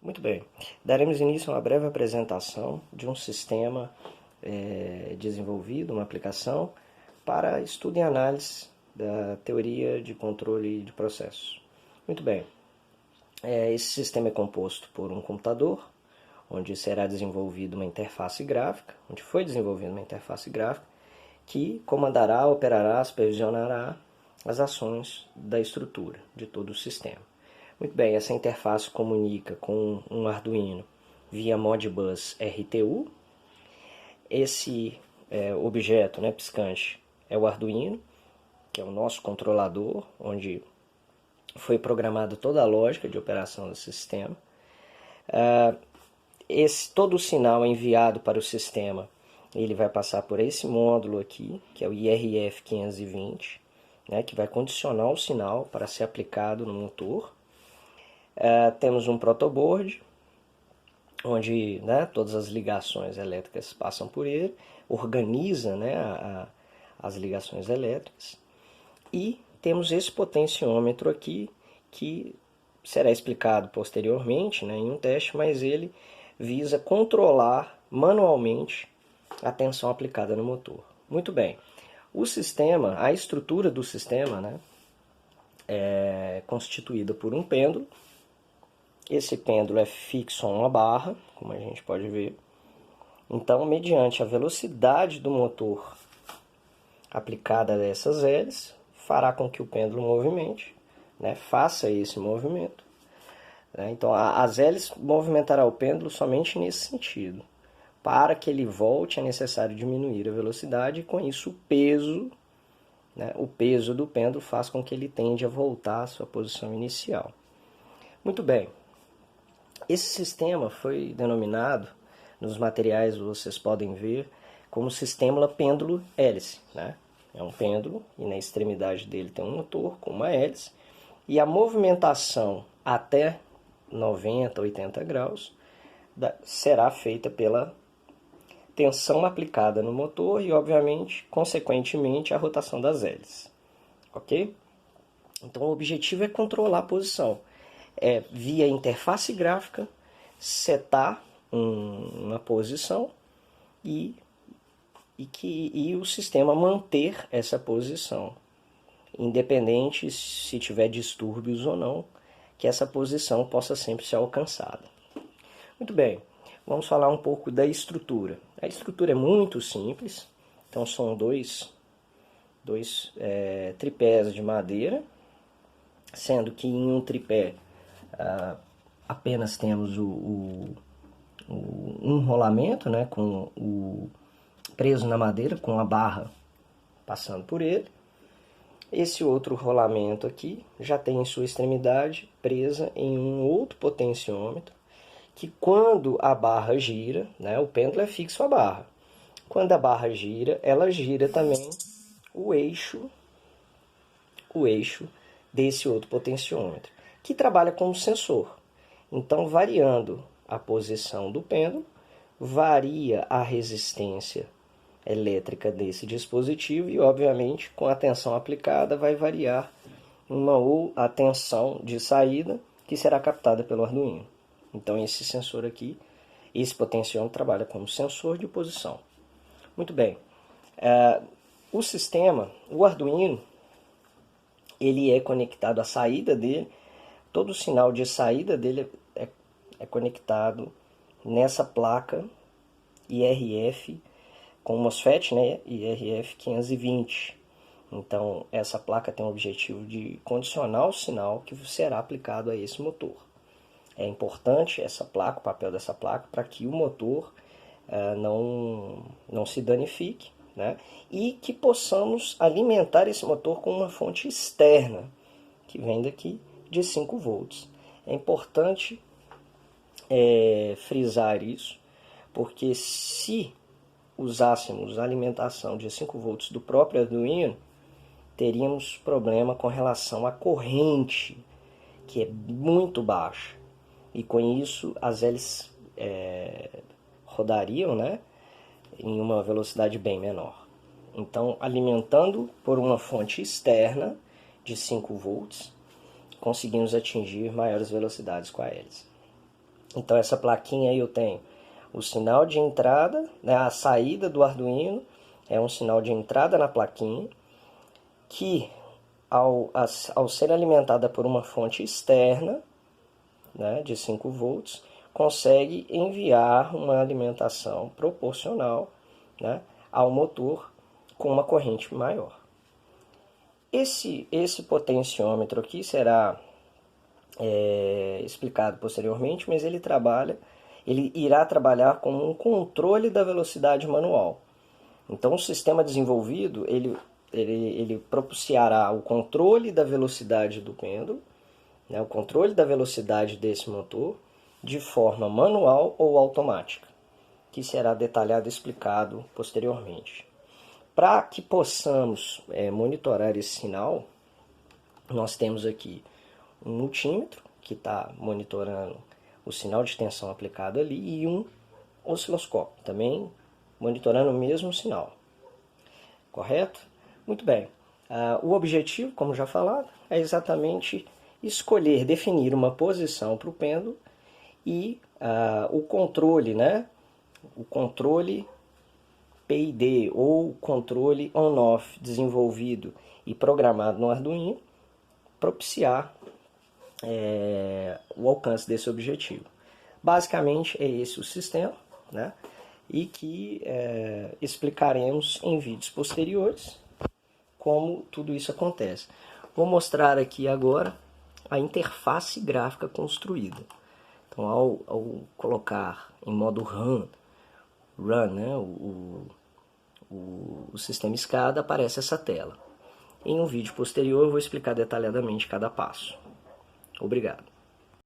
Muito bem, daremos início a uma breve apresentação de um sistema desenvolvido, uma aplicação para estudo e análise da teoria de controle de processos. Muito bem, esse sistema é composto por um computador, onde será desenvolvida uma interface gráfica, onde foi desenvolvida uma interface gráfica, que comandará, operará, supervisionará as ações da estrutura de todo o sistema. Muito bem, essa interface comunica com um Arduino via Modbus RTU. Esse objeto piscante é o Arduino, que é o nosso controlador, onde foi programada toda a lógica de operação do sistema. Todo o sinal enviado para o sistema, ele vai passar por esse módulo aqui, que é o IRF520, que vai condicionar o sinal para ser aplicado no motor. Temos um protoboard, onde todas as ligações elétricas passam por ele, organiza as ligações elétricas. E temos esse potenciômetro aqui, que será explicado posteriormente em um teste, mas ele visa controlar manualmente a tensão aplicada no motor. Muito bem, o sistema, a estrutura do sistema é constituída por um pêndulo. Esse pêndulo é fixo a uma barra, como a gente pode ver. Então, mediante a velocidade do motor aplicada a essas hélices, fará com que o pêndulo movimente, faça esse movimento. Então, as hélices movimentará o pêndulo somente nesse sentido. Para que ele volte, é necessário diminuir a velocidade e, com isso, o peso do pêndulo faz com que ele tende a voltar à sua posição inicial. Muito bem. Esse sistema foi denominado, nos materiais vocês podem ver, como sistema pêndulo-hélice. É um pêndulo e na extremidade dele tem um motor com uma hélice. E a movimentação até 90, 80 graus será feita pela tensão aplicada no motor e, obviamente, consequentemente, a rotação das hélices. Ok? Então, o objetivo é controlar a posição. Via interface gráfica, setar uma posição e o sistema manter essa posição, independente se tiver distúrbios ou não, que essa posição possa sempre ser alcançada. Muito bem, vamos falar um pouco da estrutura. A estrutura é muito simples, então são dois tripés de madeira, sendo que em um tripé apenas temos um rolamento, com o preso na madeira, com a barra passando por ele. Esse outro rolamento aqui já tem em sua extremidade presa em um outro potenciômetro, que quando a barra gira, o pêndulo é fixo à barra. Quando a barra gira, ela gira também o eixo desse outro potenciômetro, que trabalha como sensor. Então, variando a posição do pêndulo, varia a resistência elétrica desse dispositivo e, obviamente, com a tensão aplicada, vai variar a tensão de saída que será captada pelo Arduino. Então, esse sensor aqui, esse potenciômetro, trabalha como sensor de posição. Muito bem. O sistema, o Arduino, ele é conectado à saída dele. Todo o sinal de saída dele é conectado nessa placa IRF com MOSFET, IRF520. Então, essa placa tem o objetivo de condicionar o sinal que será aplicado a esse motor. É importante essa placa, o papel dessa placa, para que o motor não se danifique, e que possamos alimentar esse motor com uma fonte externa, que vem daqui de 5 volts. É importante frisar isso, porque se usássemos a alimentação de 5 volts do próprio Arduino, teríamos problema com relação à corrente, que é muito baixa. E com isso as hélices rodariam em uma velocidade bem menor. Então, alimentando por uma fonte externa de 5 volts, conseguimos atingir maiores velocidades com a hélice. Então essa plaquinha aí eu tenho o sinal de entrada, né, a saída do Arduino é um sinal de entrada na plaquinha, que ao ser alimentada por uma fonte externa, né, de 5 volts, consegue enviar uma alimentação proporcional, né, ao motor com uma corrente maior. Esse potenciômetro aqui será explicado posteriormente, mas ele irá trabalhar com um controle da velocidade manual. Então, o sistema desenvolvido ele propiciará o controle da velocidade do pêndulo, né, o controle da velocidade desse motor de forma manual ou automática, que será detalhado e explicado posteriormente. Para que possamos monitorar esse sinal, nós temos aqui um multímetro, que está monitorando o sinal de tensão aplicado ali, e um osciloscópio, também monitorando o mesmo sinal. Correto? Muito bem. O objetivo, como já falado, é exatamente escolher, definir uma posição para o pêndulo e o controle, né? O controle PID ou controle on-off desenvolvido e programado no Arduino propiciar o alcance desse objetivo. Basicamente é esse o sistema, né? E que explicaremos em vídeos posteriores como tudo isso acontece. Vou mostrar aqui agora a interface gráfica construída. Então, ao colocar em modo run, né, o sistema SCADA, aparece essa tela. Em um vídeo posterior eu vou explicar detalhadamente cada passo. Obrigado.